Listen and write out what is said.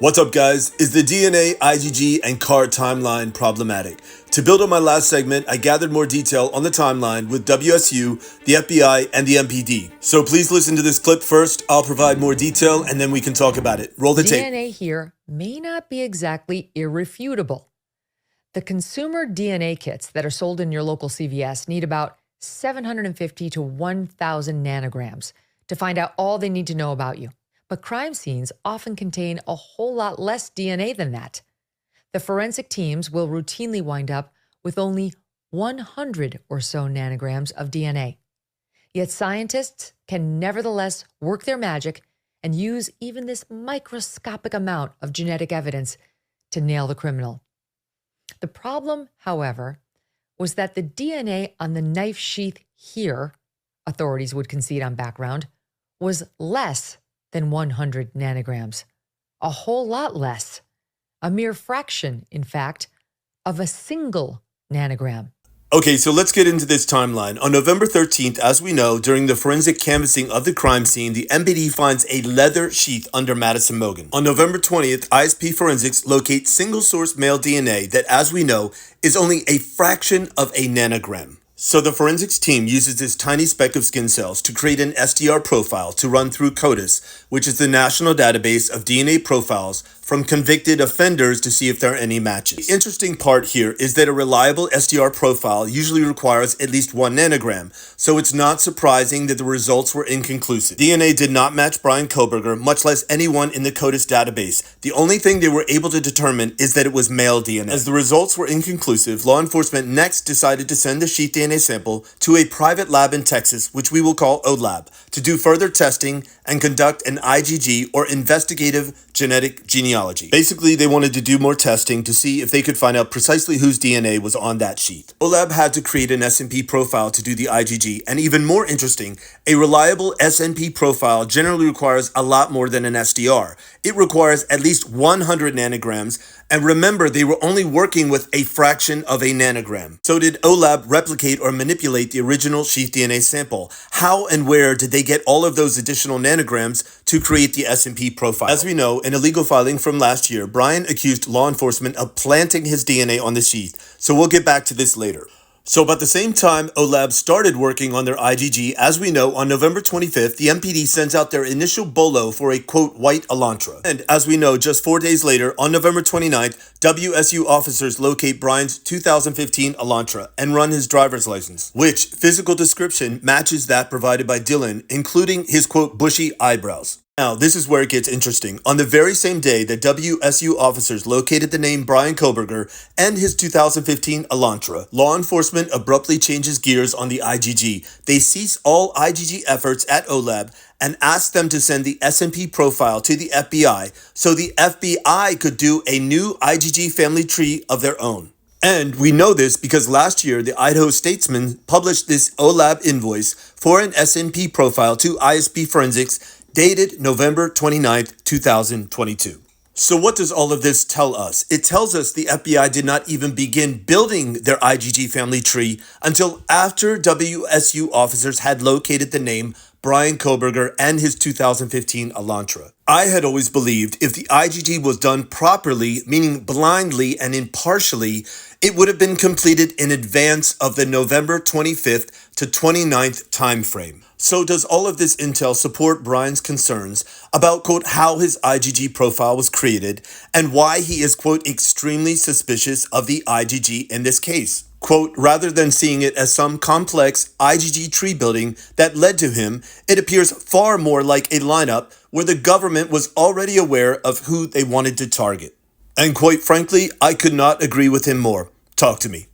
What's up, guys? Is the DNA, IgG, and car timeline problematic? To build on my last segment, I gathered more detail on the timeline with WSU, the FBI, and the MPD. So please listen to this clip first. I'll provide more detail, and then we can talk about it. Roll the tape. DNA here may not be exactly irrefutable. The consumer DNA kits that are sold in your local CVS need about 750 to 1,000 nanograms to find out all they need to know about you. But crime scenes often contain a whole lot less DNA than that. The forensic teams will routinely wind up with only 100 or so nanograms of DNA. Yet scientists can nevertheless work their magic and use even this microscopic amount of genetic evidence to nail the criminal. The problem, however, was that the DNA on the knife sheath here, authorities would concede on background, was less than 100 nanograms. A whole lot less. A mere fraction, in fact, of a single nanogram. Okay, so let's get into this timeline. On November 13th, as we know, during the forensic canvassing of the crime scene, the MPD finds a leather sheath under Madison Mogan. On November 20th, ISP Forensics locates single-source male DNA that, as we know, is only a fraction of a nanogram. So the forensics team uses this tiny speck of skin cells to create an SDR profile to run through CODIS, which is the national database of DNA profiles from convicted offenders to see if there are any matches. The interesting part here is that a reliable SDR profile usually requires at least 1 nanogram, so it's not surprising that the results were inconclusive. DNA did not match Brian Koberger, much less anyone in the CODIS database. The only thing they were able to determine is that it was male DNA. As the results were inconclusive, law enforcement next decided to send the sheath DNA sample to a private lab in Texas, which we will call OLAB, to do further testing and conduct an IgG or investigative genetic genealogy. Basically, they wanted to do more testing to see if they could find out precisely whose DNA was on that sheet. OLAB had to create an SNP profile to do the IgG, and even more interesting, a reliable SNP profile generally requires a lot more than an SDR. It requires at least 100 nanograms, and remember, they were only working with a fraction of a nanogram. So did OLAB replicate or manipulate the original sheath DNA sample? How and where did they get all of those additional nanograms to create the SNP profile? As we know, in a legal filing from last year, Brian accused law enforcement of planting his DNA on the sheath. So we'll get back to this later. So about the same time OLAB started working on their IgG, as we know, on November 25th, the MPD sends out their initial bolo for a, quote, white Elantra. And as we know, just 4 days later, on November 29th, WSU officers locate Brian's 2015 Elantra and run his driver's license, which physical description matches that provided by Dylan, including his, quote, bushy eyebrows. Now, this is where it gets interesting. On the very same day that WSU officers located the name Brian Koberger and his 2015 Elantra, law enforcement abruptly changes gears on the IgG. They cease all IgG efforts at OLAB and ask them to send the SNP profile to the FBI so the FBI could do a new IgG family tree of their own. And we know this because last year, the Idaho Statesman published this OLAB invoice for an SNP profile to ISP Forensics dated November 29th, 2022. So what does all of this tell us? It tells us the FBI did not even begin building their IgG family tree until after WSU officers had located the name Brian Koberger and his 2015 Elantra. I had always believed if the IgG was done properly, meaning blindly and impartially, it would have been completed in advance of the November 25th to 29th time frame. So does all of this intel support Brian's concerns about, quote, how his IgG profile was created and why he is, quote, extremely suspicious of the IgG in this case? Quote, rather than seeing it as some complex IgG tree building that led to him, it appears far more like a lineup where the government was already aware of who they wanted to target. And quite frankly, I could not agree with him more. Talk to me.